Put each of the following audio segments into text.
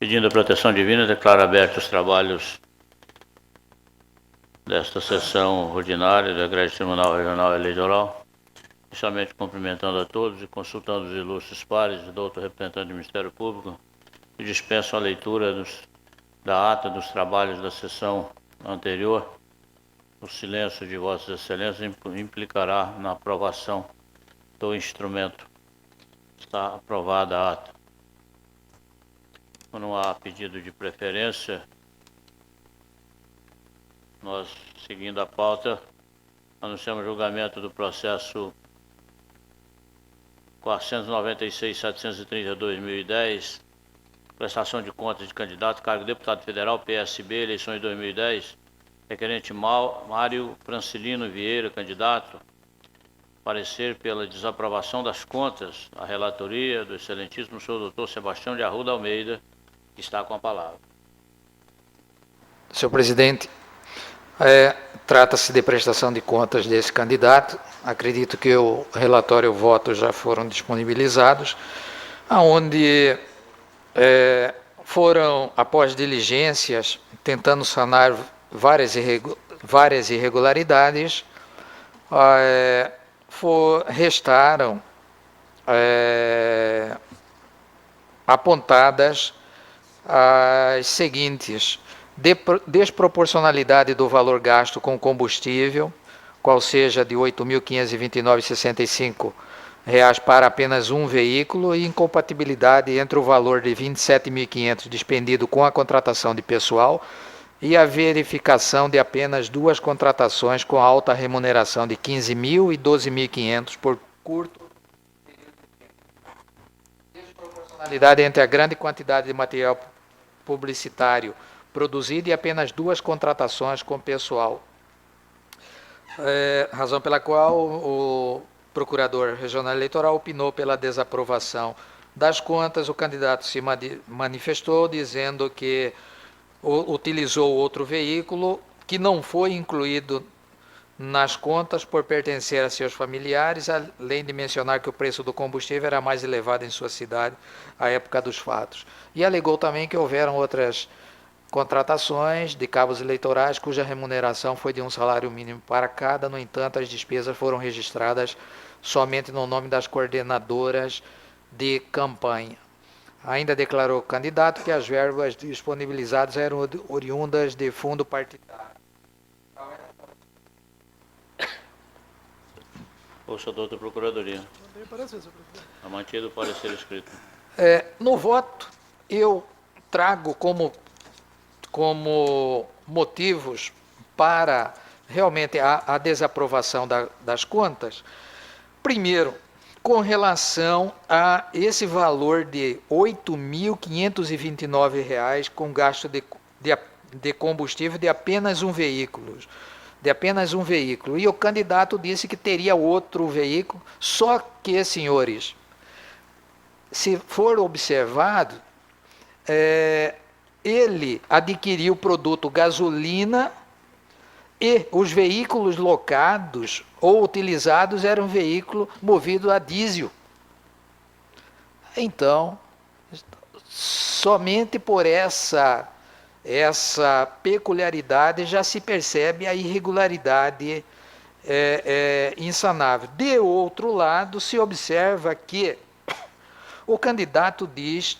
Pedindo a proteção divina, declaro abertos os trabalhos desta sessão ordinária da Grande Tribunal Regional Eleitoral, inicialmente cumprimentando a todos e consultando os ilustres pares do outro representante do Ministério Público, e dispenso a leitura da ata dos trabalhos da sessão anterior. O silêncio de Vossas Excelências implicará na aprovação do instrumento. Está aprovada a ata. Não há pedido de preferência. Nós, seguindo a pauta, anunciamos o julgamento do processo 496.730/2010, prestação de contas de candidato, cargo de deputado federal, PSB, eleições de 2010, requerente Mário Francilino Vieira, candidato, parecer pela desaprovação das contas, a relatoria do excelentíssimo senhor doutor Sebastião de Arruda Almeida, que está com a palavra. Senhor presidente, trata-se de prestação de contas desse candidato. Acredito que o relatório e o voto já foram disponibilizados, onde foram, após diligências, tentando sanar várias irregularidades, restaram apontadas as seguintes: desproporcionalidade do valor gasto com combustível, qual seja de R$ 8.529,65 para apenas um veículo, e incompatibilidade entre o valor de R$ 27.500 despendido com a contratação de pessoal e a verificação de apenas duas contratações com alta remuneração de R$ 15.000 e R$ 12.500 por curto período de tempo. Desproporcionalidade entre a grande quantidade de material publicitário produzido e apenas duas contratações com pessoal. Razão pela qual o Procurador Regional Eleitoral opinou pela desaprovação das contas. O candidato se manifestou dizendo que utilizou outro veículo que não foi incluído nas contas por pertencer a seus familiares, além de mencionar que o preço do combustível era mais elevado em sua cidade à época dos fatos. E alegou também que houveram outras contratações de cabos eleitorais cuja remuneração foi de um salário mínimo para cada. No entanto, as despesas foram registradas somente no nome das coordenadoras de campanha. Ainda declarou o candidato que as verbas disponibilizadas eram oriundas de fundo partidário. Ouça, doutor Procuradoria. Está mantido o parecer escrito. No voto, eu trago como motivos para realmente a desaprovação das contas. Primeiro, com relação a esse valor de R$ 8.529 com gasto de combustível de apenas um veículo. E o candidato disse que teria outro veículo, só que, senhores, se for observado, ele adquiriu o produto gasolina e os veículos locados ou utilizados eram veículos movidos a diesel. Então, somente por essa peculiaridade já se percebe a irregularidade insanável. De outro lado, se observa que o candidato diz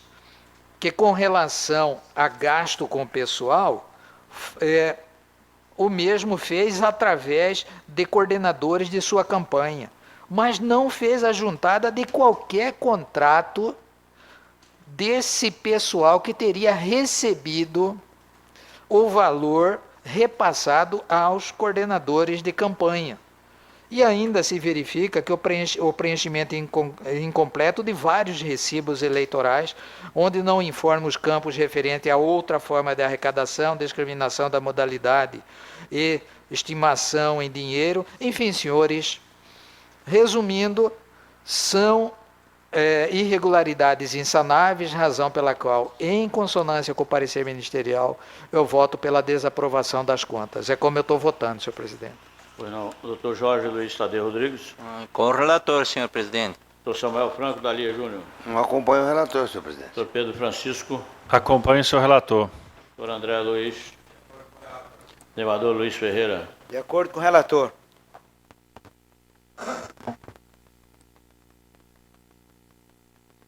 que, com relação a gasto com pessoal, o mesmo fez através de coordenadores de sua campanha, mas não fez a juntada de qualquer contrato desse pessoal que teria recebido o valor repassado aos coordenadores de campanha. E ainda se verifica que o preenchimento incompleto de vários recibos eleitorais, onde não informa os campos referentes a outra forma de arrecadação, discriminação da modalidade e estimação em dinheiro. Enfim, senhores, resumindo, são irregularidades insanáveis, razão pela qual, em consonância com o parecer ministerial, eu voto pela desaprovação das contas. É como eu estou votando, senhor presidente. Pois não. Doutor Jorge Luiz Tadeu Rodrigues. Com o relator, senhor presidente. Dr. Samuel Franco Dalia Júnior. Não acompanho o relator, senhor presidente. Dr. Pedro Francisco. Acompanho o senhor relator. Dr. André Luiz. Desembargador Luiz Ferreira. De acordo com o relator.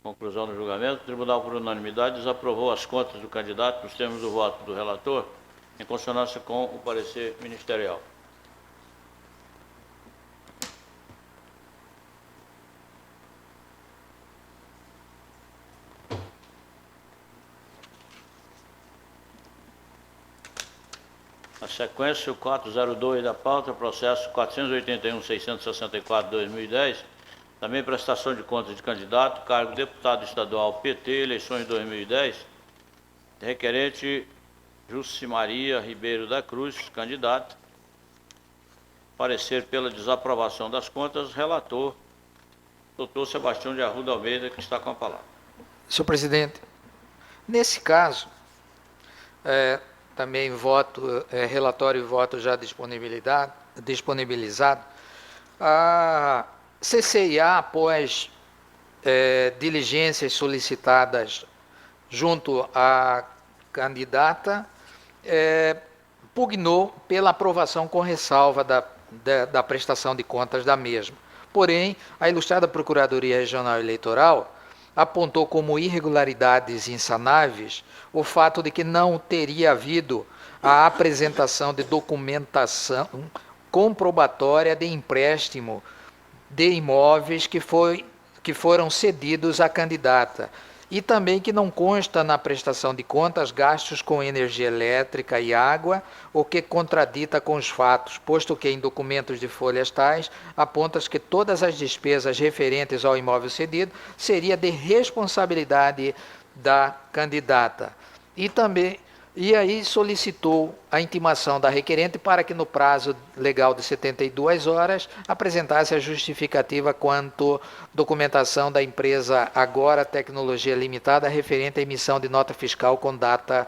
Conclusão do julgamento. O tribunal, por unanimidade, desaprovou as contas do candidato nos termos do voto do relator, em consonância com o parecer ministerial. Na sequência, o 402 da pauta, processo 481.664/2010, também prestação de contas de candidato, cargo deputado estadual PT, eleições 2010, requerente Jucimaria Ribeiro da Cruz, candidato. Parecer pela desaprovação das contas, relator, doutor Sebastião de Arruda Almeida, que está com a palavra. Senhor presidente, nesse caso, também relatório e voto já disponibilizado, a CCIA, após diligências solicitadas junto à candidata, pugnou pela aprovação com ressalva da prestação de contas da mesma. Porém, a ilustrada Procuradoria Regional Eleitoral apontou como irregularidades insanáveis o fato de que não teria havido a apresentação de documentação comprobatória de empréstimo de imóveis que foram cedidos à candidata, e também que não consta na prestação de contas gastos com energia elétrica e água, o que contradita com os fatos, posto que em documentos de folhas tais aponta que todas as despesas referentes ao imóvel cedido seria de responsabilidade da candidata. E aí solicitou a intimação da requerente para que no prazo legal de 72 horas apresentasse a justificativa quanto documentação da empresa Agora Tecnologia Limitada referente à emissão de nota fiscal com data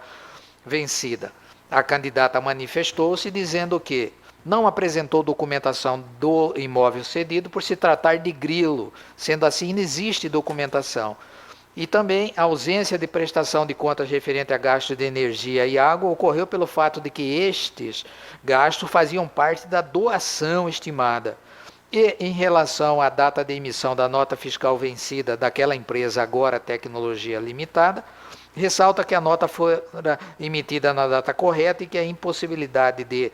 vencida. A candidata manifestou-se dizendo que não apresentou documentação do imóvel cedido por se tratar de grilo, sendo assim não existe documentação. E também a ausência de prestação de contas referente a gastos de energia e água ocorreu pelo fato de que estes gastos faziam parte da doação estimada. E em relação à data de emissão da nota fiscal vencida daquela empresa Agora Tecnologia Limitada, ressalta que a nota fora emitida na data correta e que a impossibilidade de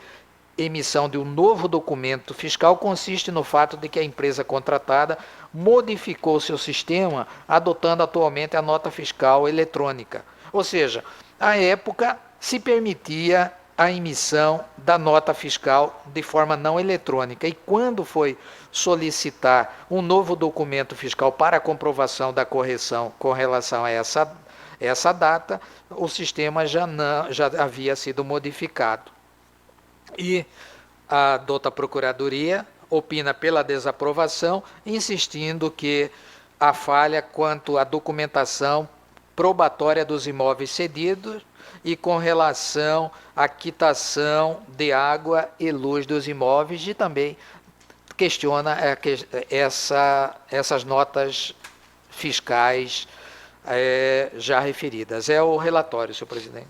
emissão de um novo documento fiscal consiste no fato de que a empresa contratada modificou seu sistema, adotando atualmente a nota fiscal eletrônica. Ou seja, à época se permitia a emissão da nota fiscal de forma não eletrônica, e quando foi solicitar um novo documento fiscal para comprovação da correção com relação a essa data, o sistema já havia sido modificado. E a dota Procuradoria opina pela desaprovação, insistindo que a falha quanto à documentação probatória dos imóveis cedidos e com relação à quitação de água e luz dos imóveis, e também questiona essas notas fiscais já referidas. É o relatório, senhor presidente.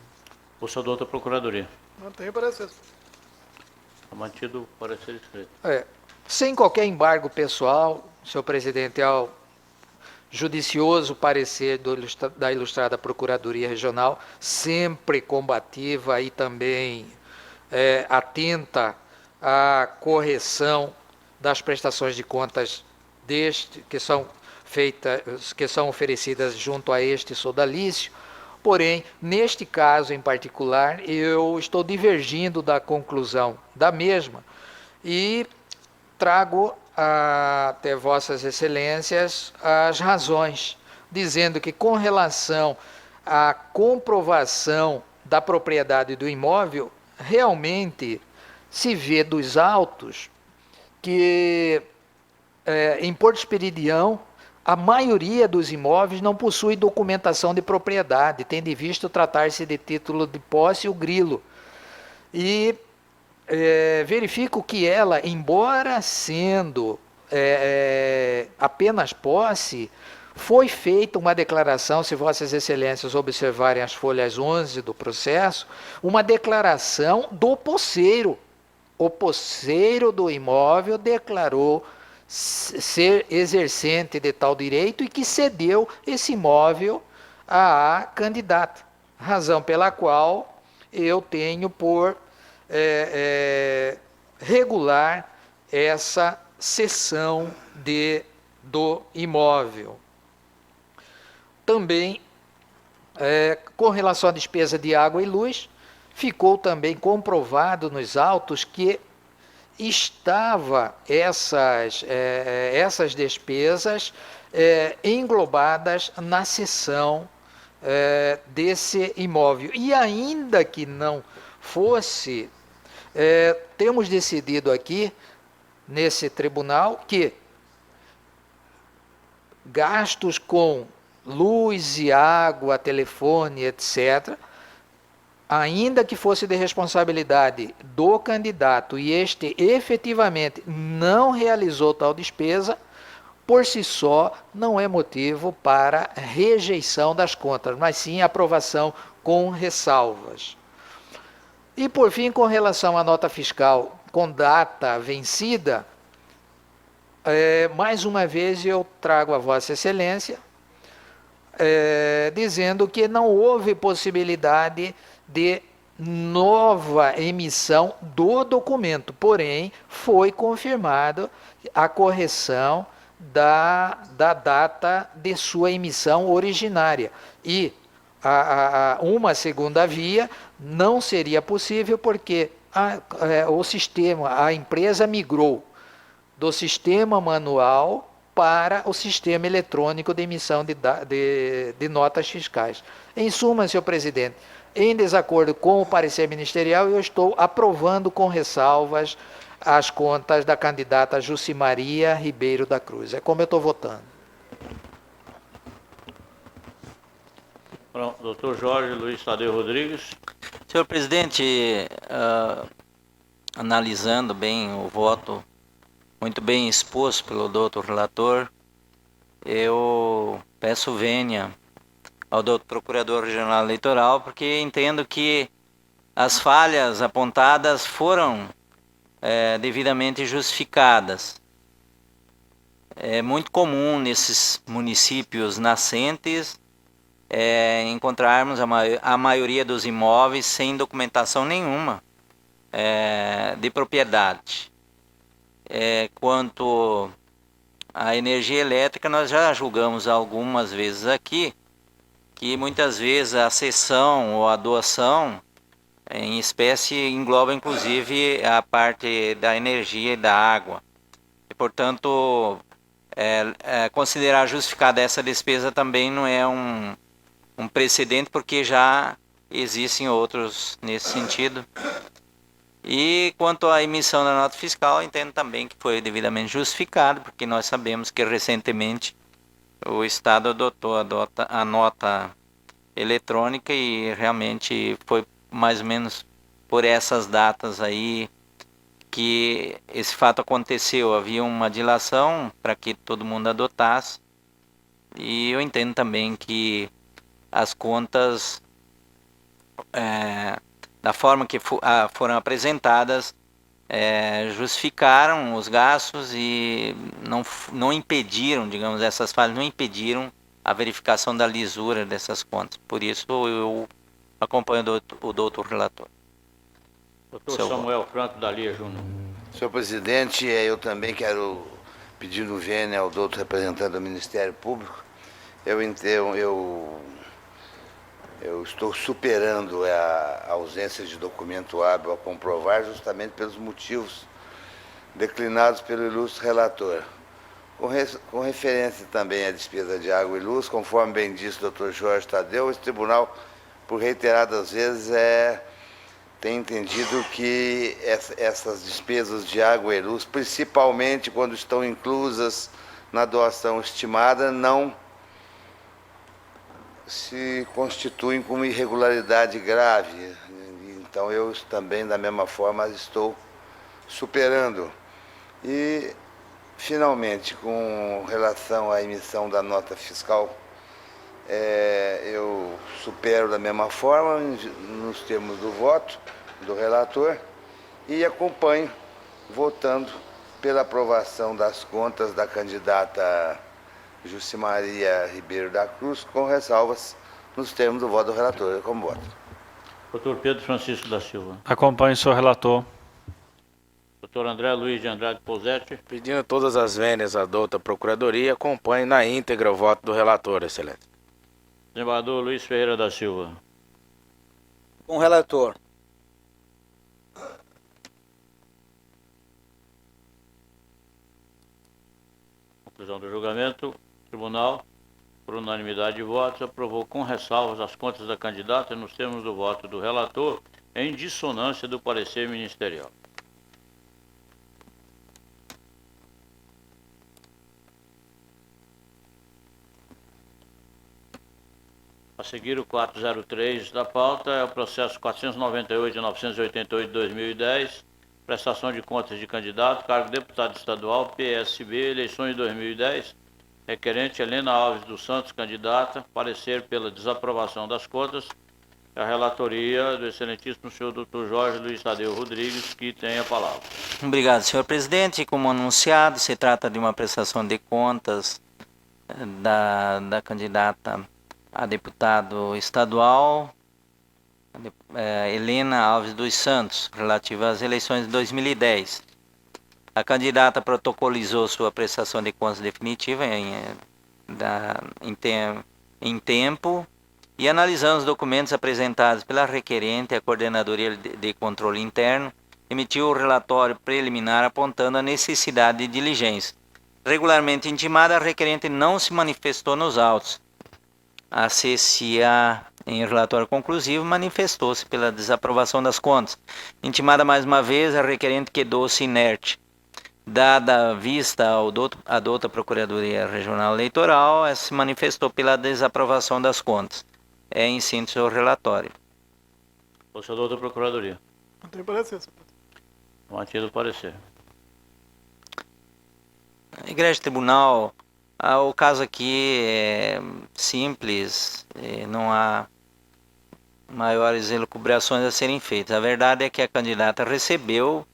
Ouça, doutor Procuradoria. Não tenho parecer. Está mantido o parecer escrito. Sem qualquer embargo pessoal, senhor presidente, ao judicioso parecer da ilustrada Procuradoria Regional, sempre combativa e também atenta à correção das prestações de contas que são oferecidas junto a este sodalício. Porém, neste caso em particular, eu estou divergindo da conclusão da mesma e trago até vossas excelências as razões, dizendo que com relação à comprovação da propriedade do imóvel, realmente se vê dos autos que em Porto Esperidião a maioria dos imóveis não possui documentação de propriedade, tendo em vista tratar-se de título de posse o grilo. E verifico que ela, embora sendo apenas posse, foi feita uma declaração, se Vossas Excelências observarem as folhas 11 do processo, uma declaração do posseiro. O posseiro do imóvel declarou ser exercente de tal direito e que cedeu esse imóvel à candidata, razão pela qual eu tenho por regular essa cessão do imóvel. Também, com relação à despesa de água e luz, ficou também comprovado nos autos que estava essas despesas englobadas na cessão desse imóvel. E ainda que não fosse, temos decidido aqui, nesse tribunal, que gastos com luz e água, telefone, etc., ainda que fosse de responsabilidade do candidato e este efetivamente não realizou tal despesa, por si só não é motivo para rejeição das contas, mas sim aprovação com ressalvas. E por fim, com relação à nota fiscal com data vencida, mais uma vez eu trago a Vossa Excelência dizendo que não houve possibilidade de nova emissão do documento, porém foi confirmado a correção da data de sua emissão originária. E uma segunda via não seria possível porque o sistema, a empresa migrou do sistema manual para o sistema eletrônico de emissão de notas fiscais. Em suma, senhor presidente, em desacordo com o parecer ministerial, eu estou aprovando com ressalvas as contas da candidata Jucimaria Ribeiro da Cruz. É como eu estou votando. Pronto, doutor Jorge Luiz Tadeu Rodrigues. Senhor presidente, analisando bem o voto, muito bem exposto pelo doutor relator, eu peço vênia ao doutor Procurador Regional Eleitoral, porque entendo que as falhas apontadas foram devidamente justificadas. É muito comum nesses municípios nascentes encontrarmos a maioria dos imóveis sem documentação nenhuma de propriedade. Quanto à energia elétrica, nós já julgamos algumas vezes aqui que muitas vezes a cessão ou a doação em espécie engloba inclusive a parte da energia e da água. E, portanto, considerar justificada essa despesa também não é um precedente, porque já existem outros nesse sentido. E quanto à emissão da nota fiscal, entendo também que foi devidamente justificado, porque nós sabemos que recentemente o Estado adotou a nota eletrônica e realmente foi mais ou menos por essas datas aí que esse fato aconteceu. Havia uma dilação para que todo mundo adotasse, e eu entendo também que as contas da forma que foram apresentadas justificaram os gastos e não impediram, digamos, essas falhas não impediram a verificação da lisura dessas contas. Por isso eu acompanho o doutor relator. Doutor Samuel Franco Dalia Júnior. Senhor presidente, eu também quero pedir o vênia ao doutor representante do Ministério Público. Eu estou superando a ausência de documento hábil a comprovar, justamente pelos motivos declinados pelo ilustre relator. Com referência também à despesa de água e luz, conforme bem disse o doutor Jorge Tadeu, esse tribunal, por reiteradas vezes, tem entendido que essas despesas de água e luz, principalmente quando estão inclusas na doação estimada, não se constituem como irregularidade grave. Então eu também, da mesma forma, estou superando. E Finalmente, com relação à emissão da nota fiscal, eu supero da mesma forma, nos termos do voto do relator, e acompanho, votando pela aprovação das contas da candidata Jucimaria Ribeiro da Cruz, com ressalvas nos termos do voto do relator. Eu como voto. Doutor Pedro Francisco da Silva. Acompanho o senhor relator. Doutor André Luiz de Andrade Posetti. Pedindo todas as vênias à douta Procuradoria, acompanho na íntegra o voto do relator, excelência. Desembargador Luiz Ferreira da Silva. Com o relator. Conclusão do julgamento. O tribunal, por unanimidade de votos, aprovou com ressalvas as contas da candidata nos termos do voto do relator, em dissonância do parecer ministerial. A seguir, o 403 da pauta é o processo 498 de 988 de 2010, prestação de contas de candidato, cargo de deputado estadual, PSB, eleições de 2010, requerente Helena Alves dos Santos, candidata, parecer pela desaprovação das contas, a relatoria do excelentíssimo senhor Dr. Jorge Luiz Tadeu Rodrigues, que tem a palavra. Obrigado, senhor presidente. Como anunciado, se trata de uma prestação de contas da candidata a deputado estadual, Helena Alves dos Santos, relativa às eleições de 2010. A candidata protocolizou sua prestação de contas definitiva em tempo e, analisando os documentos apresentados pela requerente, a Coordenadoria de Controle Interno emitiu o relatório preliminar apontando a necessidade de diligência. Regularmente intimada, a requerente não se manifestou nos autos. A CCA, em relatório conclusivo, manifestou-se pela desaprovação das contas. Intimada mais uma vez, a requerente quedou-se inerte. Dada a vista à douta Procuradoria Regional Eleitoral, ela se manifestou pela desaprovação das contas. É em síntese o relatório. O senhor doutor Procuradoria. Não tem parecer, senhor presidente. Mantido o parecer. Igreja Tribunal, o caso aqui é simples, não há maiores elucubrações a serem feitas. A verdade é que a candidata recebeu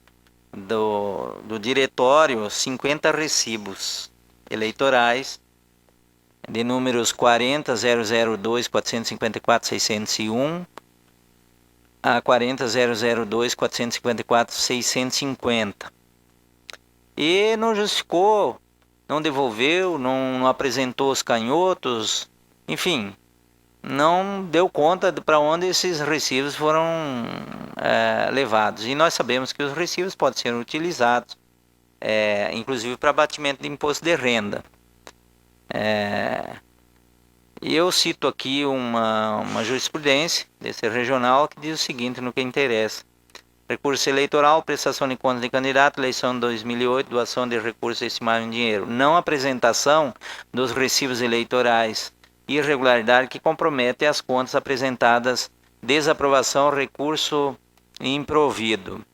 do diretório 50 recibos eleitorais de números 40.002.454.601 a 40.002.454.650. E não justificou, não devolveu, não apresentou os canhotos, enfim, não deu conta para onde esses recibos foram levados. E nós sabemos que os recibos podem ser utilizados, inclusive para abatimento de imposto de renda. E eu cito aqui uma jurisprudência desse regional que diz o seguinte no que interessa. Recurso eleitoral, prestação de contas de candidato, eleição de 2008, doação de recursos estimados em dinheiro. Não apresentação dos recibos eleitorais. Irregularidade que compromete as contas apresentadas. Desaprovação, recurso improvido.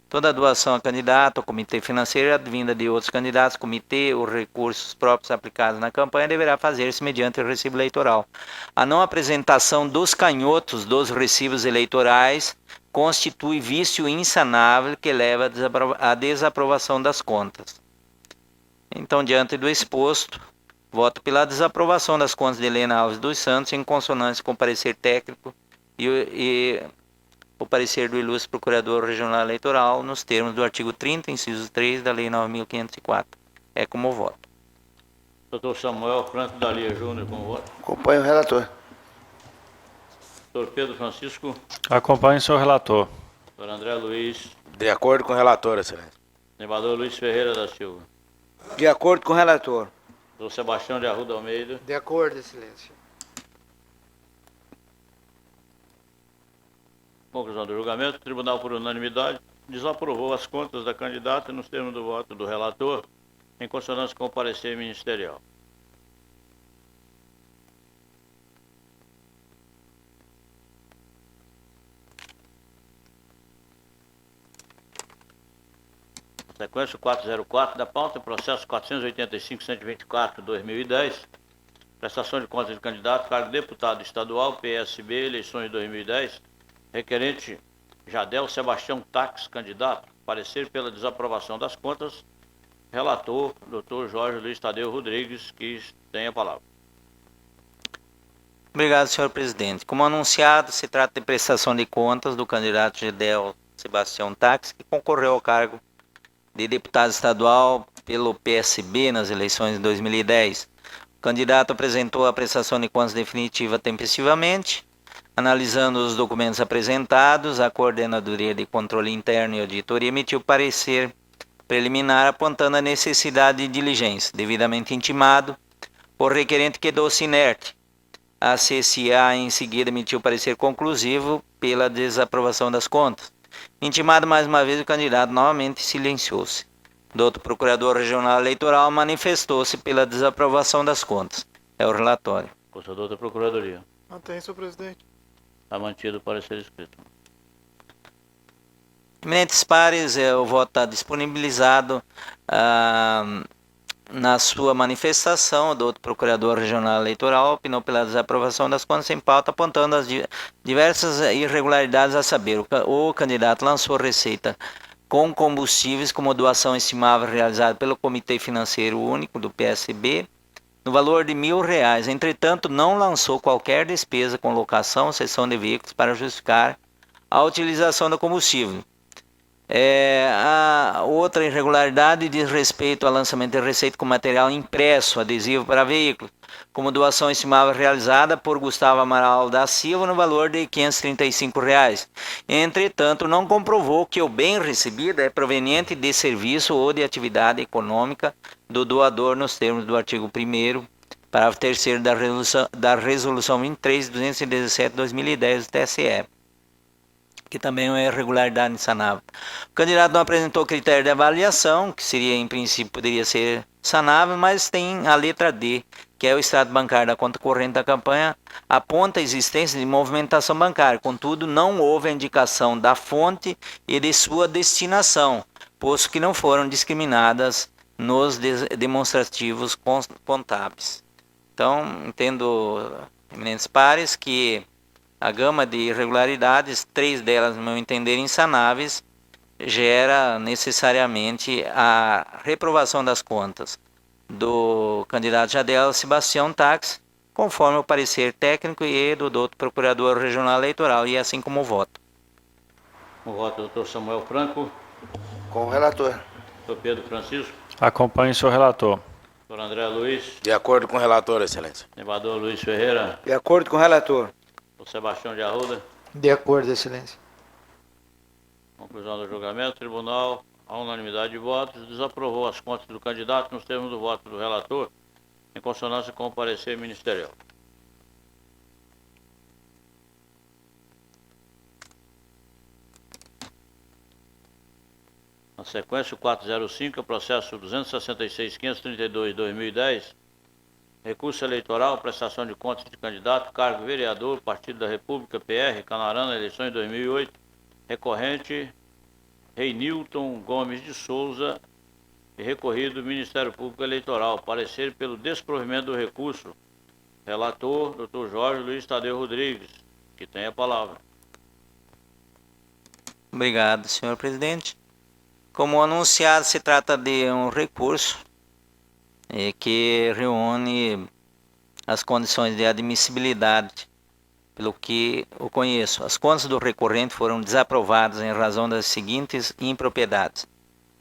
Toda doação a candidato, ao comitê financeiro, advinda de outros candidatos, comitê, os recursos próprios aplicados na campanha deverá fazer-se mediante o recibo eleitoral. A não apresentação dos canhotos dos recibos eleitorais constitui vício insanável que leva à desaprovação das contas. Então, diante do exposto, voto pela desaprovação das contas de Helena Alves dos Santos em consonância com o parecer técnico e o parecer do ilustre Procurador Regional Eleitoral nos termos do artigo 30, inciso 3 da Lei 9.504. É como voto. Doutor Samuel Franco Dalia Júnior, com voto. Acompanho o relator. Doutor Pedro Francisco. Acompanho o senhor relator. Doutor André Luiz. De acordo com o relator, excelência. Desembargador Luiz Ferreira da Silva. De acordo com o relator. Doutor Sebastião de Arruda Almeida. De acordo, excelência. Conclusão do julgamento. O tribunal, por unanimidade, desaprovou as contas da candidata nos termos do voto do relator, em consonância com o parecer ministerial. Sequência 404 da pauta, processo 485-124-2010, prestação de contas de candidato, cargo de deputado estadual, PSB, eleições de 2010, requerente Jadel Sebastião Tax, candidato, parecer pela desaprovação das contas, relator, Dr. Jorge Luiz Tadeu Rodrigues, que tem a palavra. Obrigado, senhor presidente. Como anunciado, se trata de prestação de contas do candidato Jadel Sebastião Tax, que concorreu ao cargo de deputado estadual pelo PSB nas eleições de 2010. O candidato apresentou a prestação de contas definitiva tempestivamente. Analisando os documentos apresentados, a Coordenadoria de Controle Interno e Auditoria emitiu parecer preliminar apontando a necessidade de diligência, devidamente intimado por requerente quedou-se inerte. A CSA em seguida emitiu parecer conclusivo pela desaprovação das contas. Intimado mais uma vez, o candidato novamente silenciou-se. Doutor Procurador Regional Eleitoral manifestou-se pela desaprovação das contas. É o relatório. Conselhador da Procuradoria. Mantém, senhor presidente. Está mantido o parecer escrito. Eminentes pares, o voto está disponibilizado na sua manifestação. O doutor Procurador Regional Eleitoral opinou pela desaprovação das contas em pauta, apontando as diversas irregularidades, a saber, o candidato lançou receita com combustíveis como doação estimável realizada pelo Comitê Financeiro Único do PSB, no valor de R$1.000. Entretanto, não lançou qualquer despesa com locação ou cessão de veículos para justificar a utilização do combustível. A outra irregularidade diz respeito ao lançamento de receita com material impresso, adesivo para veículos, como doação estimável realizada por Gustavo Amaral da Silva no valor de R$535. Entretanto, não comprovou que o bem recebido é proveniente de serviço ou de atividade econômica do doador nos termos do artigo 1º, parágrafo 3º da Resolução 23.217/2010 do TSE, que também é uma irregularidade insanável. O candidato não apresentou critério de avaliação, que seria, em princípio, poderia ser sanável, mas tem a letra D, que é o extrato bancário da conta corrente da campanha, aponta a existência de movimentação bancária. Contudo, não houve a indicação da fonte e de sua destinação, posto que não foram discriminadas nos demonstrativos contábeis. Então, entendo, eminentes pares, que a gama de irregularidades, 3 delas, no meu entender, insanáveis, gera necessariamente a reprovação das contas do candidato Jadel Sebastião Tax, conforme o parecer técnico e do doutor Procurador Regional Eleitoral, e assim como o voto. O voto do doutor Samuel Franco. Com o relator. Doutor Pedro Francisco. Acompanhe o senhor relator. Doutor André Luiz. De acordo com o relator, excelência. Desembargador Luiz Ferreira. De acordo com o relator. O Sebastião de Arruda. De acordo, excelência. Conclusão do julgamento. O tribunal, à unanimidade de votos, desaprovou as contas do candidato nos termos do voto do relator, em consonância com o parecer ministerial. Na sequência, o 405, é o processo 266.532/2010, recurso eleitoral, prestação de contas de candidato, cargo vereador, Partido da República, PR, Canarana, eleições de 2008, recorrente Reinilton Gomes de Souza e recorrido Ministério Público Eleitoral, parecer pelo desprovimento do recurso. Relator, Dr. Jorge Luiz Tadeu Rodrigues, que tem a palavra. Obrigado, senhor presidente. Como anunciado, se trata de um recurso que reúne as condições de admissibilidade, pelo que eu conheço. As contas do recorrente foram desaprovadas em razão das seguintes impropriedades: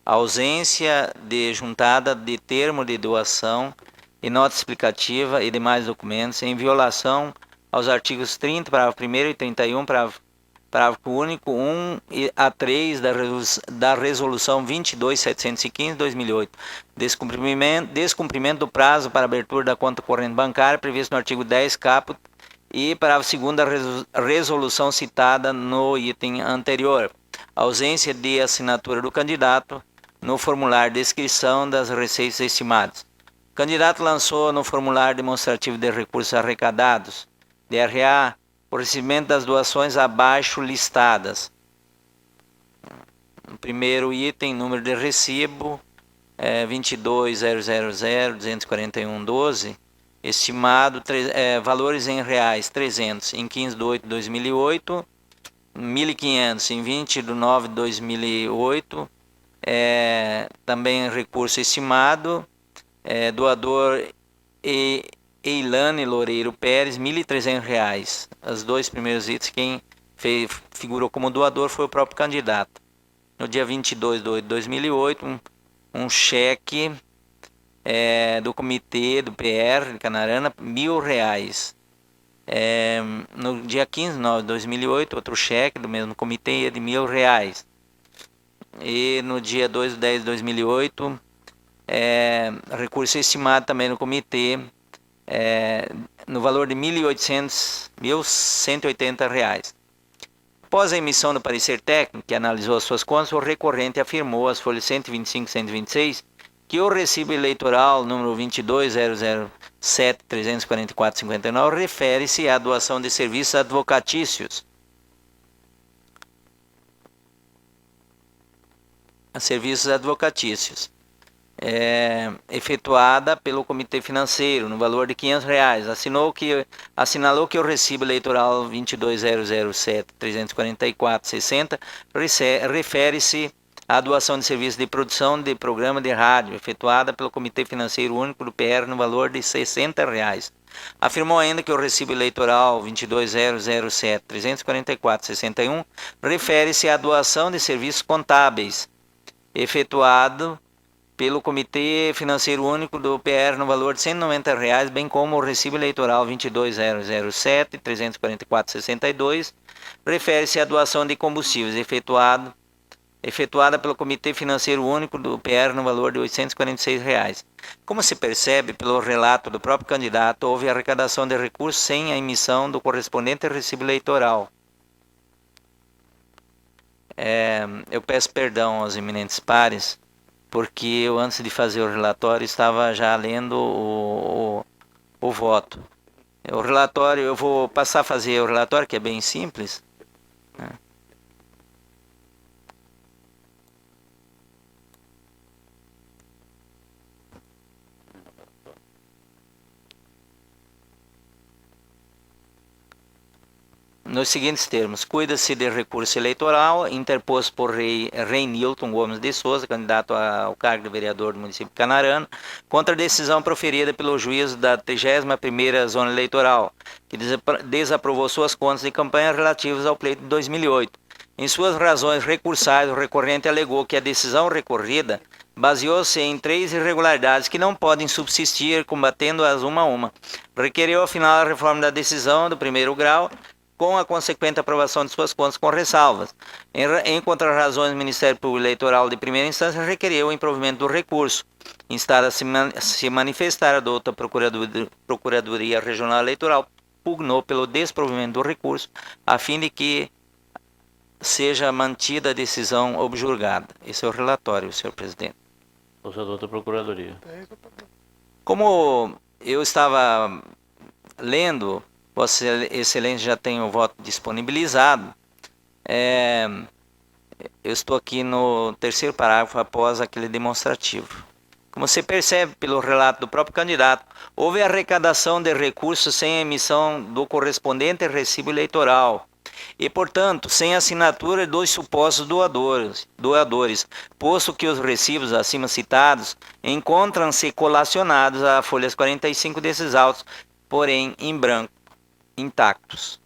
ausência de juntada de termo de doação e nota explicativa e demais documentos, em violação aos artigos 30, parágrafo 1º e 31, parágrafo único 1 a 3 da Resolução 22.715/2008, descumprimento do prazo para abertura da conta corrente bancária previsto no artigo 10 caput e parágrafo 2º da resolução citada no item anterior, ausência de assinatura do candidato no formulário de descrição das receitas estimadas. O candidato lançou no formulário demonstrativo de recursos arrecadados, DRA, o recebimento das doações abaixo listadas. no primeiro item, número de recibo 22.000.241.12, estimado valores em reais 300 em 15/8/2008, 1.500 em 20/9/2008, também recurso estimado, doador Eilane Loureiro Pérez, R$ 1.300. Os dois primeiros itens, quem figurou como doador foi o próprio candidato. No dia 22/8/2008, um cheque do comitê do PR de Canarana, R$ 1.000. No dia 15/9/2008, outro cheque do mesmo comitê de R$ 1.000. E no dia 2/10/2008, recurso estimado também no comitê, no valor de R$ 1.180. Após a emissão do parecer técnico, que analisou as suas contas, o recorrente afirmou às folhas 125 e 126 que o recibo eleitoral número 22.007.344.59 refere-se à doação de serviços advocatícios. Efetuada pelo Comitê Financeiro, no valor de R$ 500. Assinalou que o recibo eleitoral 22.007.344.60 refere-se à doação de serviços de produção de programa de rádio, efetuada pelo Comitê Financeiro Único do PR, no valor de R$ 60. Afirmou ainda que o recibo eleitoral 22.007.344.61 refere-se à doação de serviços contábeis, efetuado pelo Comitê Financeiro Único do PR no valor de R$ 190, bem como o recibo eleitoral 22.007.344.62 refere-se à doação de combustíveis efetuada pelo Comitê Financeiro Único do PR no valor de R$ 846. Como se percebe pelo relato do próprio candidato, houve arrecadação de recursos sem a emissão do correspondente recibo eleitoral. Eu peço perdão aos eminentes pares, porque eu, antes de fazer o relatório, estava já lendo o voto. O relatório, eu vou passar a fazer o relatório, que é bem simples, né? Nos seguintes termos: cuida-se de recurso eleitoral interposto por Reinilton Gomes de Souza, candidato ao cargo de vereador do município de Canarana, contra a decisão proferida pelo juízo da 31ª Zona Eleitoral, que desaprovou suas contas de campanha relativas ao pleito de 2008. Em suas razões recursais, o recorrente alegou que a decisão recorrida baseou-se em 3 irregularidades que não podem subsistir, combatendo-as uma a uma. Requereu, afinal, a reforma da decisão do primeiro grau, com a consequente aprovação de suas contas com ressalvas. Em contrarrazões, o Ministério Público Eleitoral de primeira instância requereu o improvimento do recurso. Instada a se manifestar, a douta Procuradoria Regional Eleitoral pugnou pelo desprovimento do recurso, a fim de que seja mantida a decisão objurgada. Esse é o relatório, senhor presidente. Ouça a douta Procuradoria. Como eu estava lendo, Vossa Excelência já tem o voto disponibilizado. Eu estou aqui no terceiro parágrafo após aquele demonstrativo. Como se percebe pelo relato do próprio candidato, houve arrecadação de recursos sem a emissão do correspondente recibo eleitoral e, portanto, sem assinatura dos supostos doadores, posto que os recibos acima citados encontram-se colacionados a folhas 45 desses autos, porém em branco, intactos.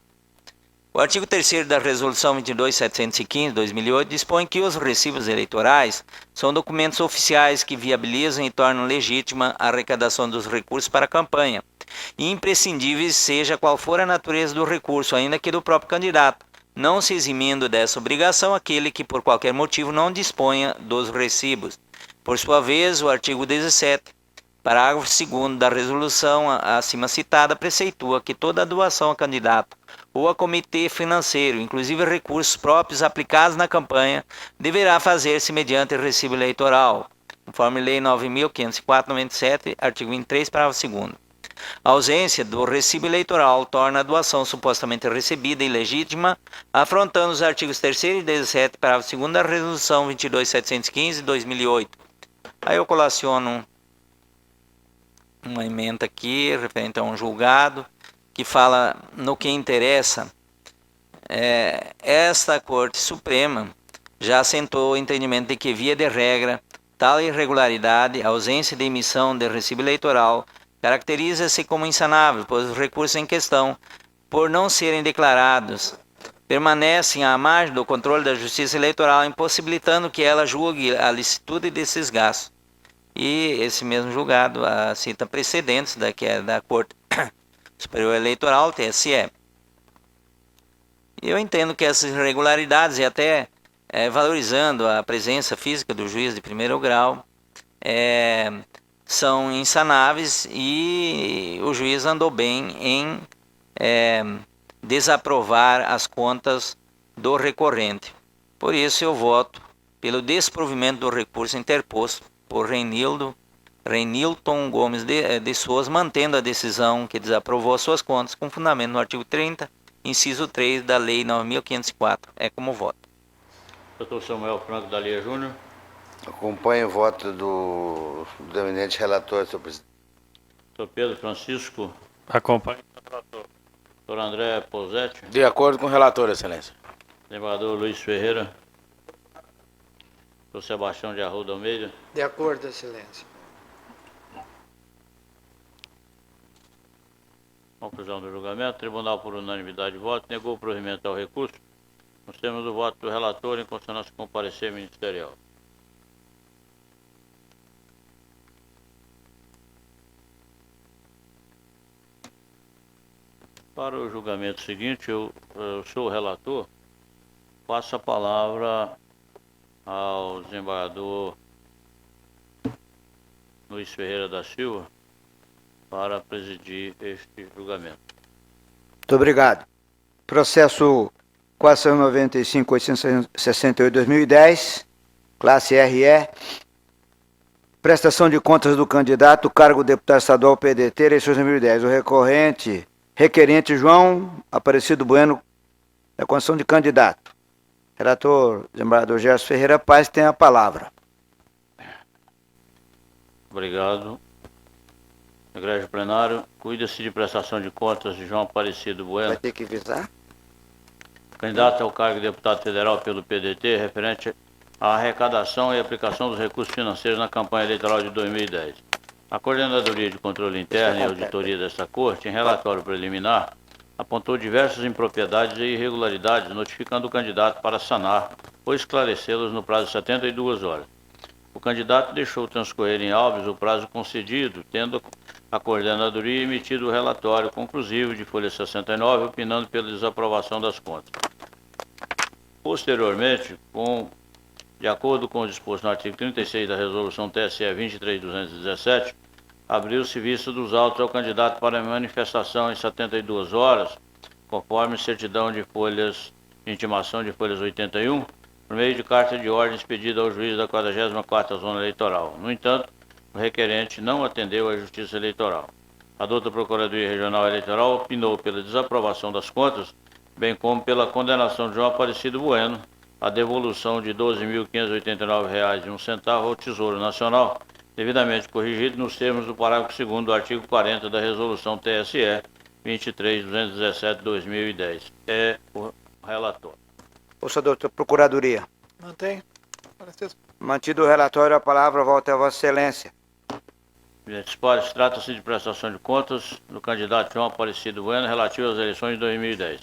O artigo 3º da Resolução 22.715/2008 dispõe que os recibos eleitorais são documentos oficiais que viabilizam e tornam legítima a arrecadação dos recursos para a campanha, e imprescindíveis seja qual for a natureza do recurso, ainda que do próprio candidato, não se eximindo dessa obrigação aquele que por qualquer motivo não disponha dos recibos. Por sua vez, o artigo 17, parágrafo 2º da resolução acima citada, preceitua que toda doação a candidato ou a comitê financeiro, inclusive recursos próprios aplicados na campanha, deverá fazer-se mediante recibo eleitoral, conforme Lei 9.504/97, artigo 23, parágrafo 2º. A ausência do recibo eleitoral torna a doação supostamente recebida ilegítima, afrontando os artigos 3º e 17, parágrafo 2º da Resolução 22.715 de 2008. Aí eu colaciono uma emenda aqui, referente a um julgado, que fala no que interessa. Esta Corte Suprema já assentou o entendimento de que, via de regra, tal irregularidade, ausência de emissão de recibo eleitoral, caracteriza-se como insanável, pois os recursos em questão, por não serem declarados, permanecem à margem do controle da Justiça Eleitoral, impossibilitando que ela julgue a licitude desses gastos. E esse mesmo julgado cita precedentes da Corte Superior Eleitoral, TSE. Eu entendo que essas irregularidades, e até valorizando a presença física do juiz de primeiro grau, são insanáveis, e o juiz andou bem em desaprovar as contas do recorrente. Por isso eu voto pelo desprovimento do recurso interposto por Reinilton Gomes de Souza, mantendo a decisão que desaprovou as suas contas com fundamento no artigo 30, inciso 3 da Lei 9.504. É como voto. Doutor Samuel Franco da Lia Júnior. Acompanho o voto do eminente relator, senhor presidente. Doutor Pedro Francisco. Acompanho o relator. Doutor André Posetti. De acordo com o relator, excelência. Desembargador Luiz Ferreira. Doutor Sebastião de Arruda Almeida. De acordo, excelência. Conclusão do julgamento. Tribunal, por unanimidade de voto, negou o provimento ao recurso. Nós temos o voto do relator em consonância com o parecer ministerial. Para o julgamento seguinte, eu sou o relator, passo a palavra ao desembargador Luiz Ferreira da Silva para presidir este julgamento. Muito obrigado. Processo 495.868/2010, classe RE, prestação de contas do candidato, cargo deputado estadual PDT, eleições 2010. O requerente João Aparecido Bueno, da condição de candidato. Relator, desembargador Gerson Ferreira Paz, tem a palavra. Obrigado. Egrégio plenário, cuida-se de prestação de contas de João Aparecido Bueno. Vai ter que visar? Candidato ao cargo de deputado federal pelo PDT, referente à arrecadação e aplicação dos recursos financeiros na campanha eleitoral de 2010. A Coordenadoria de Controle Interno e Auditoria desta Corte, em relatório preliminar, apontou diversas impropriedades e irregularidades, notificando o candidato para sanar ou esclarecê-las no prazo de 72 horas. O candidato deixou transcorrer em autos o prazo concedido, tendo a Coordenadoria emitido o relatório conclusivo de folha 69, opinando pela desaprovação das contas. Posteriormente, de acordo com o disposto no artigo 36 da Resolução TSE 23.217, abriu-se vista dos autos ao candidato para manifestação em 72 horas, conforme certidão de intimação de folhas 81, por meio de carta de ordem expedida ao juiz da 44ª Zona Eleitoral. No entanto, o requerente não atendeu à Justiça Eleitoral. A douta Procuradoria Regional Eleitoral opinou pela desaprovação das contas, bem como pela condenação de João Aparecido Bueno à devolução de R$ 12.589,01 ao Tesouro Nacional, devidamente corrigido nos termos do parágrafo 2º do artigo 40 da Resolução TSE 23.217/2010. É o relator. Ouça, doutor Procuradoria. Mantém. Parecer. Mantido o relatório, a palavra volta a Vossa Excelência. Trata-se de prestação de contas do candidato João Aparecido Bueno relativo às eleições de 2010.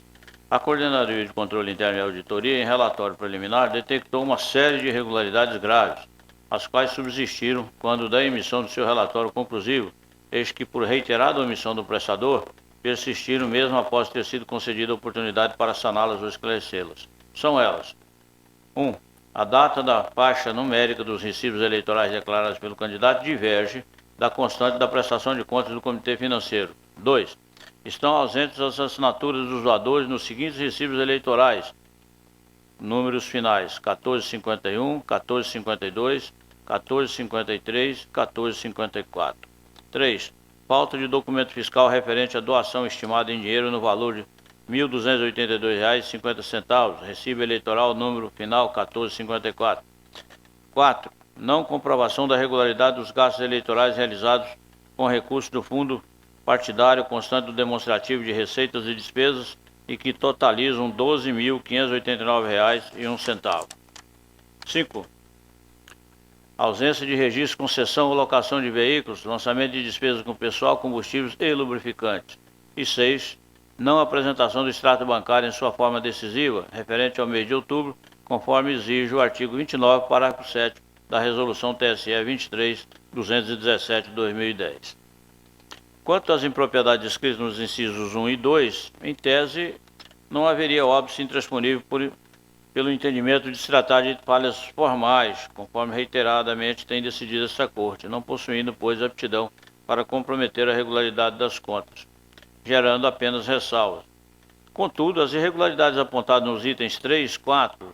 A Coordenadoria de Controle Interno e Auditoria, em relatório preliminar, detectou uma série de irregularidades graves, as quais subsistiram quando da emissão do seu relatório conclusivo, eis que, por reiterada omissão do prestador, persistiram mesmo após ter sido concedida a oportunidade para saná-las ou esclarecê-las. São elas: 1. A data da faixa numérica dos recibos eleitorais declarados pelo candidato diverge da constante da prestação de contas do Comitê Financeiro. 2. Estão ausentes as assinaturas dos doadores nos seguintes recibos eleitorais: números finais 1451, 1452, 1453, 1454. 3. falta de documento fiscal referente à doação estimada em dinheiro no valor de R$ 1.282,50, recibo eleitoral número final 1454. 4. Não comprovação da regularidade dos gastos eleitorais realizados com recursos do fundo partidário constante do demonstrativo de receitas e despesas e que totalizam R$ 12.589,01. 5. Ausência de registro, concessão ou locação de veículos, lançamento de despesas com pessoal, combustíveis e lubrificantes. E 6. Não apresentação do extrato bancário em sua forma decisiva, referente ao mês de outubro, conforme exige o artigo 29, parágrafo 7 da Resolução TSE 23.217/2010. Quanto às impropriedades descritas nos incisos 1 e 2, em tese, não haveria óbice intransponível pelo entendimento de se tratar de falhas formais, conforme reiteradamente tem decidido esta Corte, não possuindo, pois, aptidão para comprometer a regularidade das contas, gerando apenas ressalvas. Contudo, as irregularidades apontadas nos itens 3, 4,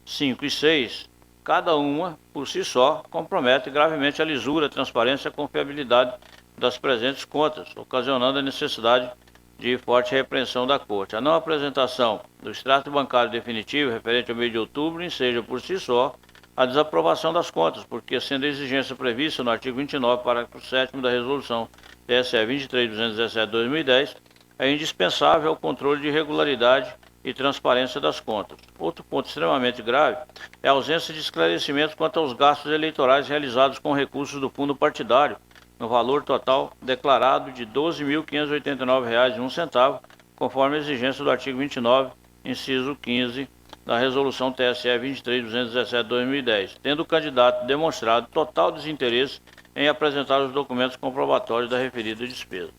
5 e 6, cada uma, por si só, compromete gravemente a lisura, a transparência e a confiabilidade das presentes contas, ocasionando a necessidade de forte repreensão da Corte. A não apresentação do extrato bancário definitivo referente ao mês de outubro enseja por si só a desaprovação das contas, porque, sendo a exigência prevista no artigo 29, parágrafo 7º da Resolução TSE 23.217/2010, é indispensável o controle de regularidade e transparência das contas. Outro ponto extremamente grave é a ausência de esclarecimentos quanto aos gastos eleitorais realizados com recursos do fundo partidário, no valor total declarado de R$ 12.589,01, conforme a exigência do artigo 29, inciso 15, da Resolução TSE 23.217/2010, tendo o candidato demonstrado total desinteresse em apresentar os documentos comprobatórios da referida despesa.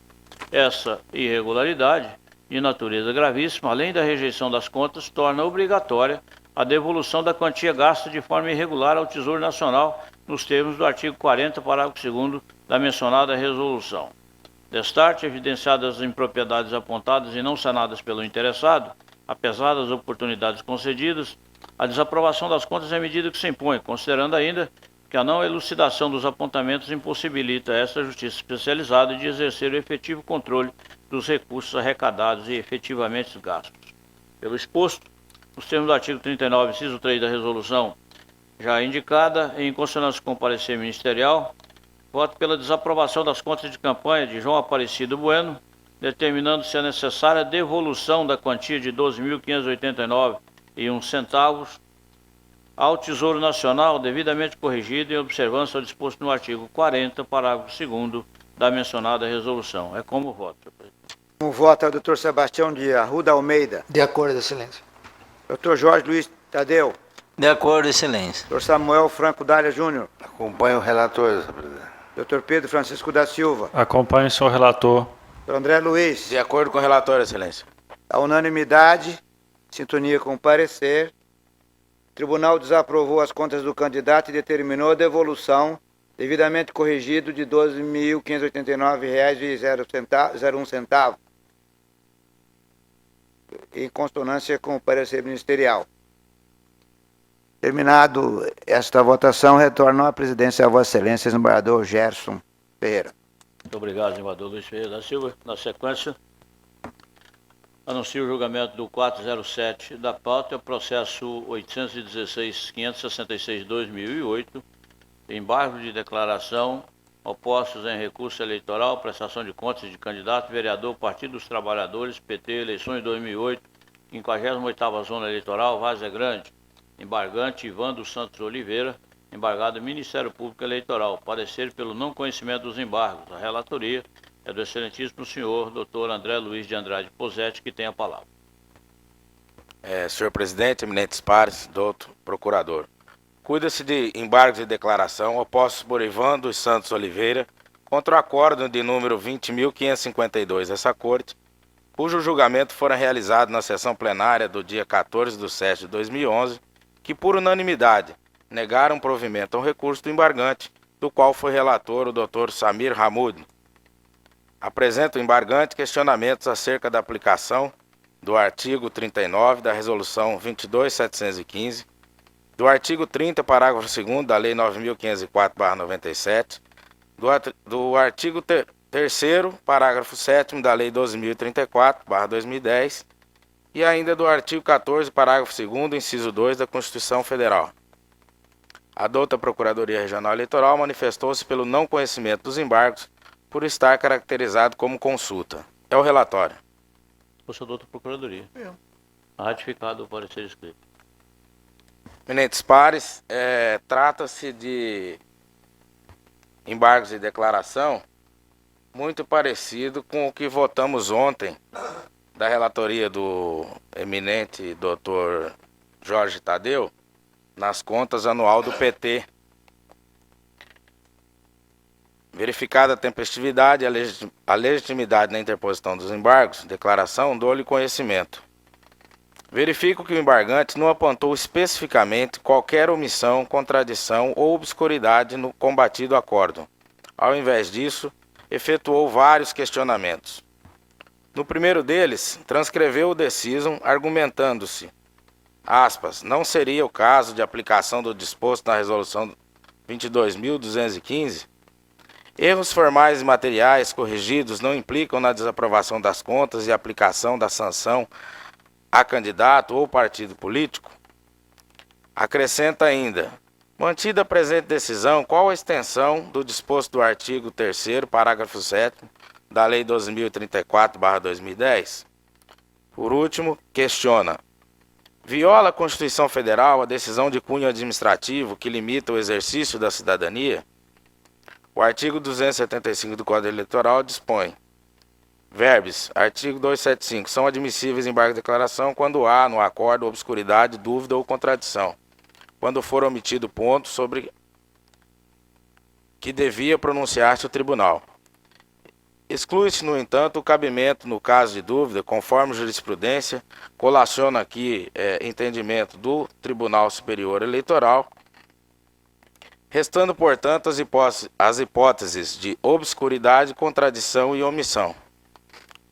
Essa irregularidade, de natureza gravíssima, além da rejeição das contas, torna obrigatória a devolução da quantia gasta de forma irregular ao Tesouro Nacional, nos termos do artigo 40, parágrafo 2º da mencionada resolução. Destarte, evidenciadas as impropriedades apontadas e não sanadas pelo interessado, apesar das oportunidades concedidas, a desaprovação das contas é medida que se impõe, considerando ainda que a não elucidação dos apontamentos impossibilita esta justiça especializada de exercer o efetivo controle dos recursos arrecadados e efetivamente gastos. Pelo exposto, nos termos do artigo 39, inciso 3 da resolução, já indicada, em consonância com o parecer ministerial, voto pela desaprovação das contas de campanha de João Aparecido Bueno, determinando-se a necessária devolução da quantia de R$ 12.589,01 ao Tesouro Nacional, devidamente corrigido em observância ao disposto no artigo 40, parágrafo 2º da mencionada resolução. É como voto, senhor presidente. Como vota o Dr. Sebastião de Arruda Almeida. De acordo, excelência. Dr. Jorge Luiz Tadeu. De acordo, excelência. Dr. Samuel Franco Dália Júnior. Acompanho o relator, senhor presidente. Dr. Pedro Francisco da Silva. Acompanho o senhor relator. Dr. André Luiz. De acordo com o relator, excelência. A unanimidade, sintonia com o parecer, o tribunal desaprovou as contas do candidato e determinou a devolução, devidamente corrigido, de R$ 12.589,01, em consonância com o parecer ministerial. Terminado esta votação, retorno à presidência a Vossa Excelência, desembargador Gerson Ferreira. Muito obrigado, desembargador Luiz Ferreira da Silva. Na sequência, anuncio o julgamento do 407 da pauta, processo 816.566/2008, embargo de declaração, opostos em recurso eleitoral, prestação de contas de candidato, vereador, Partido dos Trabalhadores, PT, eleições 2008, 58ª Zona Eleitoral, Várzea Grande, embargante Ivan dos Santos Oliveira, embargado Ministério Público Eleitoral, parecer pelo não conhecimento dos embargos. A relatoria é do excelentíssimo senhor Dr. André Luiz de Andrade Posetti, que tem a palavra. Senhor presidente, eminentes pares, doutor procurador. Cuida-se de embargos de declaração opostos por Ivan dos Santos Oliveira contra o acórdão de número 20.552 dessa Corte, cujo julgamento fora realizado na sessão plenária do dia 14/7/2011, que por unanimidade negaram provimento ao recurso do embargante, do qual foi relator o Dr. Samir Hamoud. Apresenta o embargante questionamentos acerca da aplicação do artigo 39 da Resolução 22.715, do artigo 30, parágrafo 2º da Lei 9.504/97, do artigo 3º, parágrafo 7º da Lei 12.034/2010 e ainda do artigo 14, parágrafo 2º, inciso 2 da Constituição Federal. A douta Procuradoria Regional Eleitoral manifestou-se pelo não conhecimento dos embargos por estar caracterizado como consulta. É o relatório. Fosse doutor Procuradoria. Eu. Ratificado o parecer escrito. Eminentes pares, trata-se de embargos de declaração muito parecido com o que votamos ontem da relatoria do eminente doutor Jorge Tadeu nas contas anual do PT. Verificada a tempestividade e a legitimidade na interposição dos embargos, declaração, dou-lhe conhecimento. Verifico que o embargante não apontou especificamente qualquer omissão, contradição ou obscuridade no combatido acórdão. Ao invés disso, efetuou vários questionamentos. No primeiro deles, transcreveu o decisum argumentando-se, aspas, não seria o caso de aplicação do disposto na resolução 22.215? Erros formais e materiais corrigidos não implicam na desaprovação das contas e aplicação da sanção a candidato ou partido político? Acrescenta ainda, mantida a presente decisão, qual a extensão do disposto do artigo 3º, parágrafo 7º da Lei 12.034/2010? Por último, questiona, viola a Constituição Federal a decisão de cunho administrativo que limita o exercício da cidadania? O artigo 275 do Código Eleitoral dispõe, verbes, artigo 275, são admissíveis embargo de declaração quando há no acordo obscuridade, dúvida ou contradição, quando for omitido ponto sobre que devia pronunciar-se o tribunal. Exclui-se, no entanto, o cabimento no caso de dúvida, conforme jurisprudência, colaciona aqui entendimento do Tribunal Superior Eleitoral, restando, portanto, as hipóteses de obscuridade, contradição e omissão.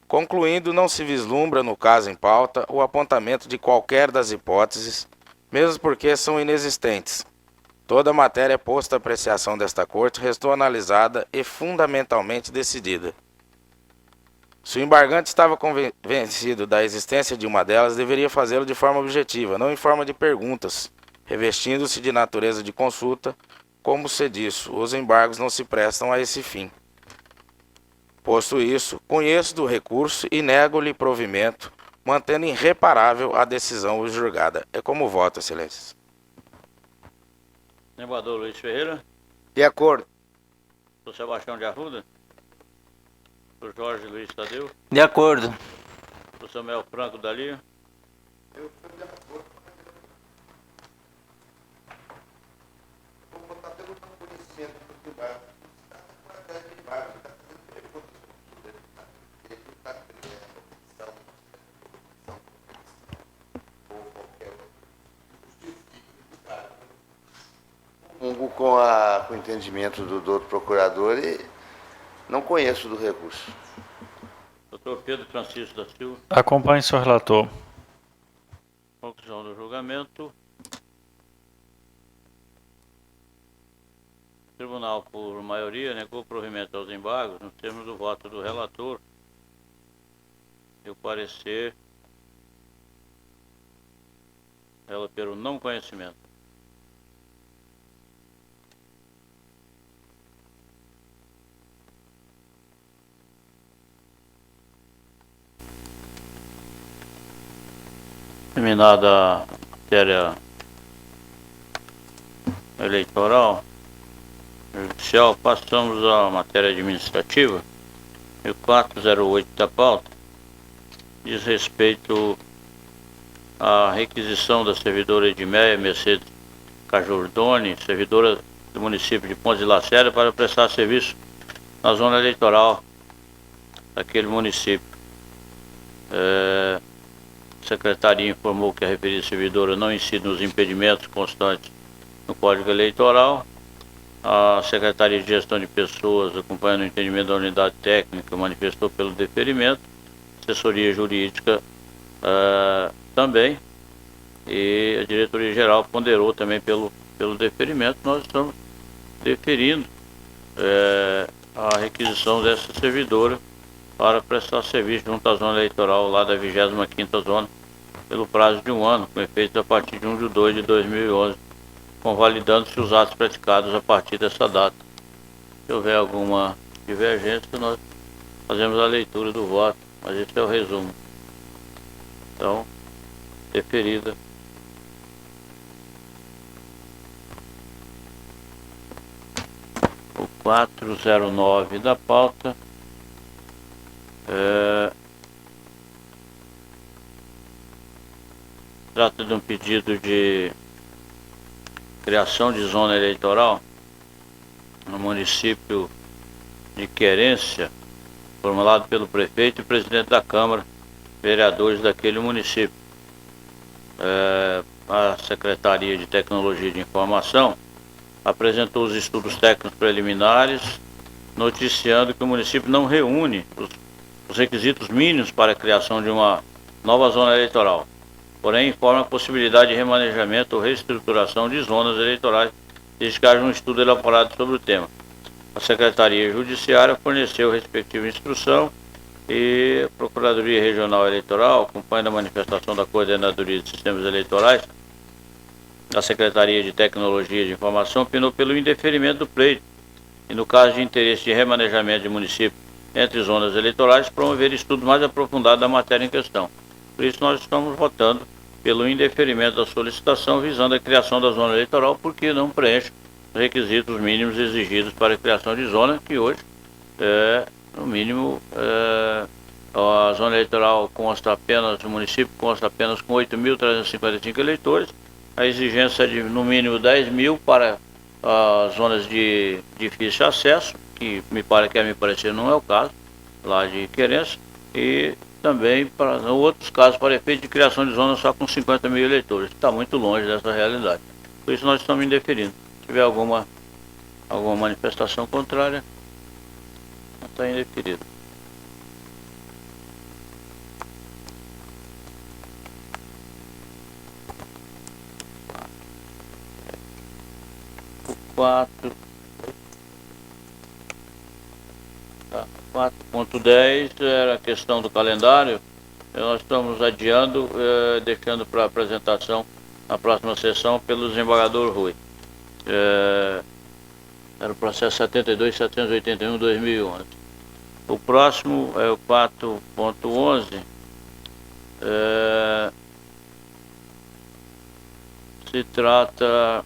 Concluindo, não se vislumbra no caso em pauta o apontamento de qualquer das hipóteses, mesmo porque são inexistentes. Toda a matéria posta à apreciação desta Corte restou analisada e fundamentalmente decidida. Se o embargante estava convencido da existência de uma delas, deveria fazê-lo de forma objetiva, não em forma de perguntas, revestindo-se de natureza de consulta, como se disse, os embargos não se prestam a esse fim. Posto isso, conheço do recurso e nego-lhe provimento, mantendo irreparável a decisão julgada. É como voto, excelências. Desembargador Luiz Ferreira. De acordo. Doutor Sebastião de Arruda. Doutor Jorge Luiz Tadeu. De acordo. Doutor Samuel Franco Dalio. Com o entendimento do doutor procurador e não conheço do recurso. Doutor Pedro Francisco da Silva. Acompanhe seu relator. Conclusão do julgamento. O tribunal, por maioria, negou o provimento aos embargos nos termos do voto do relator e o parecer pelo não conhecimento. Terminada a matéria eleitoral judicial, passamos à matéria administrativa. E o 408 da pauta diz respeito à requisição da servidora Edmeia Mercedes Cajordoni, servidora do município de Pontes de Lacerda, para prestar serviço na zona eleitoral daquele município. A Secretaria informou que a referida servidora não incide nos impedimentos constantes no Código Eleitoral. A Secretaria de Gestão de Pessoas, acompanhando o entendimento da unidade técnica, manifestou pelo deferimento. Assessoria Jurídica também. E a Diretoria Geral ponderou também pelo deferimento. Nós estamos deferindo a requisição dessa servidora para prestar serviço junto à zona eleitoral lá da 25ª zona, pelo prazo de 1 ano, com efeito a partir de 1 de 2 de 2011, convalidando-se os atos praticados a partir dessa data. Se houver alguma divergência, nós fazemos a leitura do voto, mas esse é o resumo. Então, deferida. O 409 da pauta trata de um pedido de criação de zona eleitoral no município de Querência, formulado pelo prefeito e presidente da Câmara, vereadores daquele município. A Secretaria de Tecnologia de Informação apresentou os estudos técnicos preliminares, noticiando que o município não reúne os requisitos mínimos para a criação de uma nova zona eleitoral, porém informa a possibilidade de remanejamento ou reestruturação de zonas eleitorais, desde que haja um estudo elaborado sobre o tema. A Secretaria Judiciária forneceu a respectiva instrução e a Procuradoria Regional Eleitoral, acompanhando a manifestação da Coordenadoria de Sistemas Eleitorais, a Secretaria de Tecnologia de Informação opinou pelo indeferimento do pleito e, no caso de interesse de remanejamento de município entre zonas eleitorais, promover estudo mais aprofundado da matéria em questão. Por isso, nós estamos votando pelo indeferimento da solicitação visando a criação da zona eleitoral, porque não preenche os requisitos mínimos exigidos para a criação de zona, que hoje, no mínimo, a zona eleitoral consta apenas, o município consta apenas com 8.355 eleitores, a exigência é de no mínimo 10 mil para zonas de difícil acesso, que me parecer não é o caso, lá de Querência, e também para outros casos para efeito de criação de zonas só com 50 mil eleitores, que está muito longe dessa realidade. Por isso nós estamos indeferindo. Se tiver alguma manifestação contrária, está indeferido. O 4.10 era a questão do calendário. Nós estamos adiando, deixando para apresentação na próxima sessão pelo desembargador Rui. Era o processo 72.781/2011. O próximo é o 4.11. Se trata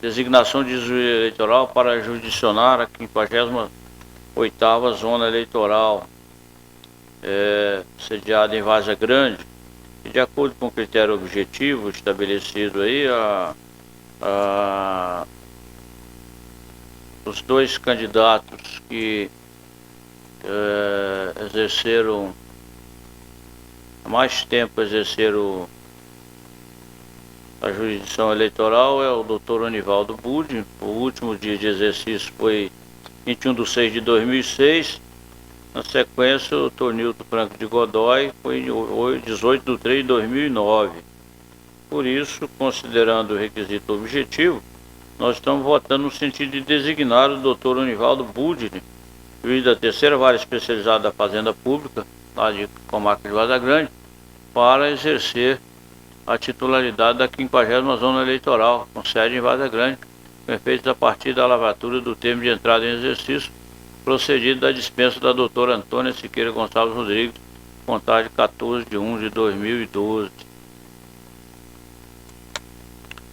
designação de juiz eleitoral para jurisdicionar a 58ª zona eleitoral, sediada em Várzea Grande, e de acordo com o critério objetivo estabelecido aí, os dois candidatos que exerceram mais tempo a jurisdição eleitoral é o Dr. Onivaldo Budi. O último dia de exercício foi 21/6/2006. Na sequência, o Dr. Nilton Franco de Godoy foi 18/3/2009. Por isso, considerando o requisito objetivo, nós estamos votando no sentido de designar o Dr. Onivaldo Budi, juiz da 3ª Vara Especializada da Fazenda Pública, lá de Comarca de Várzea Grande, para exercer a titularidade da 50ª Zona Eleitoral, com sede em Várzea Grande, com efeitos a partir da lavratura do termo de entrada em exercício, procedido da dispensa da doutora Antônia Siqueira Gonçalves Rodrigues, contagem 14/1/2012.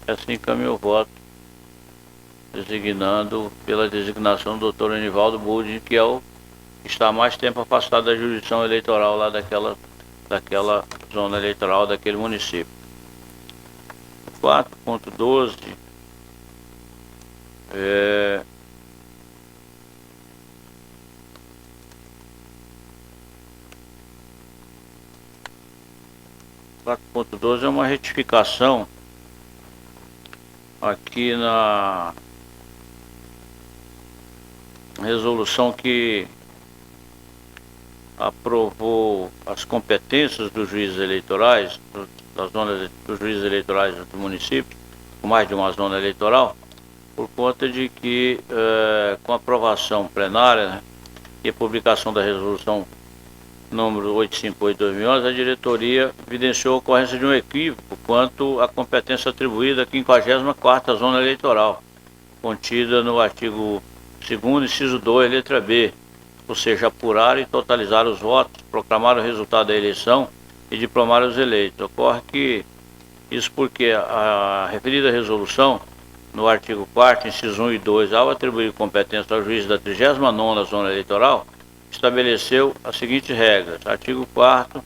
Assim caminho o voto, designando pela designação do Dr. Onivaldo Budi, que é o que está mais tempo afastado da jurisdição eleitoral lá daquela zona eleitoral daquele município. 4.12 4.12 é uma retificação aqui na resolução que aprovou as competências dos juízes eleitorais, dos juízes eleitorais do município, com mais de uma zona eleitoral. por conta de que, com a aprovação plenária, né, e a publicação da resolução número 858/2011, a diretoria evidenciou a ocorrência de um equívoco quanto à competência atribuída à 54ª Zona Eleitoral, contida no artigo 2º, inciso 2, letra B, ou seja, apurar e totalizar os votos, proclamar o resultado da eleição e diplomar os eleitos. Ocorre que isso porque a referida resolução, no artigo 4º, incisos 1 e 2, ao atribuir competência ao juiz da 39ª Zona Eleitoral, estabeleceu as seguintes regras. Artigo 4º,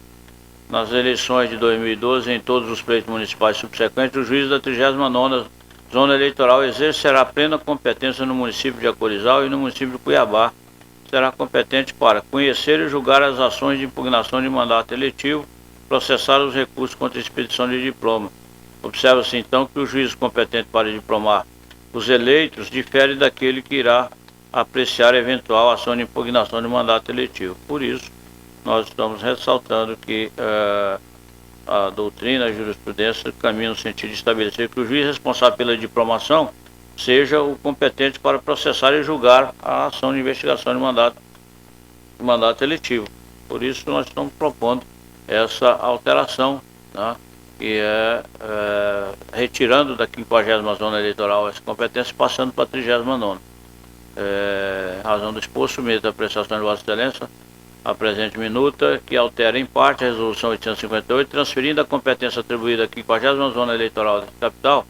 nas eleições de 2012, em todos os pleitos municipais subsequentes, o juiz da 39ª Zona Eleitoral exercerá plena competência no município de Acorizal e no município de Cuiabá. Será competente para conhecer e julgar as ações de impugnação de mandato eletivo, processar os recursos contra a expedição de diploma. Observa-se então que o juiz competente para diplomar os eleitos difere daquele que irá apreciar eventual ação de impugnação de mandato eletivo. Por isso, nós estamos ressaltando que a doutrina, a jurisprudência caminha no sentido de estabelecer que o juiz responsável pela diplomação seja o competente para processar e julgar a ação de investigação de mandato eletivo. Por isso, nós estamos propondo essa alteração, né, que é retirando da 50ª Zona Eleitoral essa competência, passando para a 39ª. Razão do exposto, submetido à prestação de Vossa Excelência a presente minuta, que altera em parte a resolução 858, transferindo a competência atribuída à 50ª Zona Eleitoral da capital,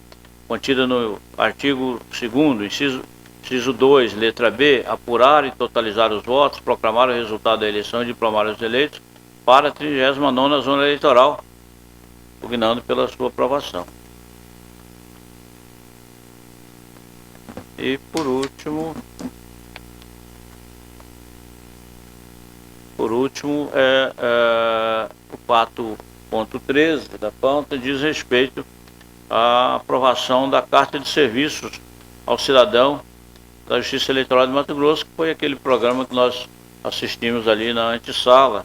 contida no artigo 2º, inciso 2, letra B, apurar e totalizar os votos, proclamar o resultado da eleição e diplomar os eleitos para a 39ª Zona Eleitoral, pugnando pela sua aprovação. E por último, o 4.13 da pauta diz respeito à aprovação da Carta de Serviços ao Cidadão da Justiça Eleitoral de Mato Grosso, que foi aquele programa que nós assistimos ali na antessala.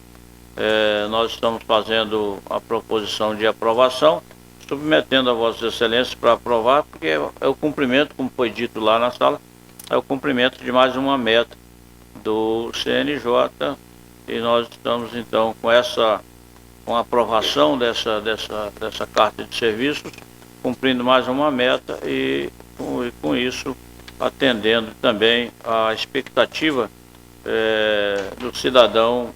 Nós estamos fazendo a proposição de aprovação, submetendo a Vossas Excelências para aprovar, porque é o cumprimento, como foi dito lá na sala, é o cumprimento de mais uma meta do CNJ, e nós estamos então com a aprovação dessa carta de serviços, cumprindo mais uma meta e com isso atendendo também a expectativa do cidadão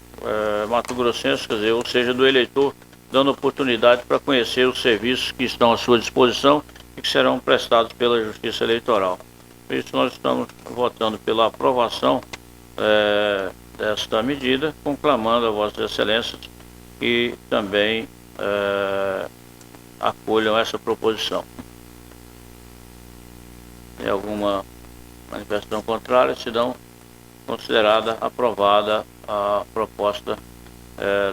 mato-grossense, quer dizer, ou seja, do eleitor, dando oportunidade para conhecer os serviços que estão à sua disposição e que serão prestados pela Justiça Eleitoral. Por isso nós estamos votando pela aprovação desta medida, conclamando a Vossas Excelências que também acolham essa proposição. Tem alguma manifestação contrária, serão considerada aprovada a proposta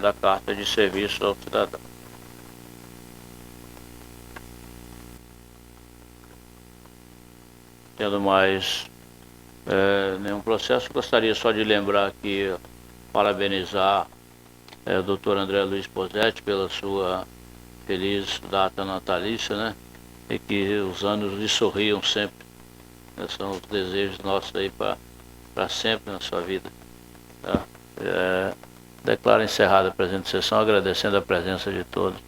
da Carta de Serviço ao Cidadão. Tendo mais nenhum processo, gostaria só de lembrar aqui, parabenizar o doutor André Luiz Posetti pela sua feliz data natalícia, né? E que os anos lhe sorriam sempre. Esses são os desejos nossos aí para sempre na sua vida. Tá? Declaro encerrada a presente sessão, agradecendo a presença de todos.